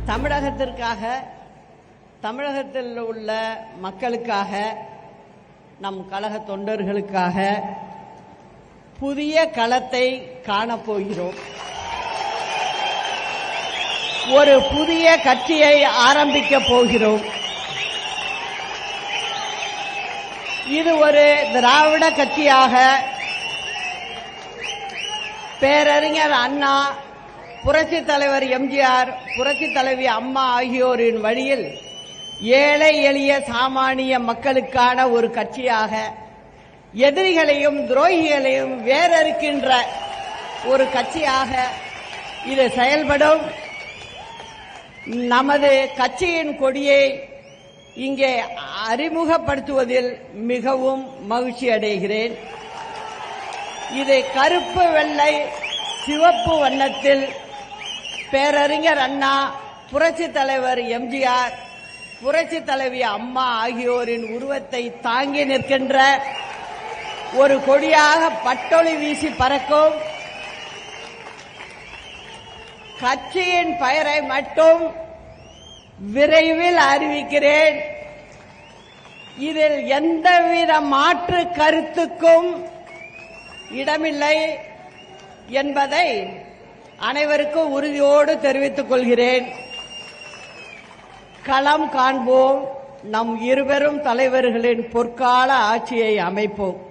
தமிழகத்திற்காக, தமிழகத்தில் உள்ள மக்களுக்காக, நம் கழக தொண்டர்களுக்காக புதிய களத்தை காணப்போகிறோம். ஒரு புதிய கட்சியை ஆரம்பிக்கப் போகிறோம். இது ஒரு திராவிட கட்சியாக பேரறிஞர் அண்ணா, புரட்சித் தலைவர் எம்ஜிஆர், புரட்சித் தலைவி அம்மா ஆகியோரின் வழியில் ஏழை எளிய சாமானிய மக்களுக்கான ஒரு கட்சியாக, எதிரிகளையும் துரோகிகளையும் வேறறுக்கின்ற ஒரு கட்சியாக இது செயல்படும். நமது கட்சியின் கொடியை இங்கே அறிமுகப்படுத்துவதில் மிகவும் மகிழ்ச்சி அடைகிறேன். இது கருப்பு, வெள்ளை, சிவப்பு வண்ணத்தில் பேரறிஞர் அண்ணா, புரட்சித் தலைவர் எம்ஜிஆர், புரட்சித் தலைவி அம்மா ஆகியோரின் உருவத்தை தாங்கி நிற்கின்ற ஒரு கொடியாக பட்டொளி வீசி பறக்கும். கட்சியின் பெயரை மட்டும் விரைவில் அறிவிக்கிறேன். இதில் எந்தவித மாற்று கருத்துக்கும் இடமில்லை என்பதை அனைவருக்கும் உறுதியோடு தெரிவித்துக் கொள்கிறேன். களம் காண்போம், நம் இருவரும் தலைவர்களின் பொற்கால ஆட்சியை அமைப்போம்.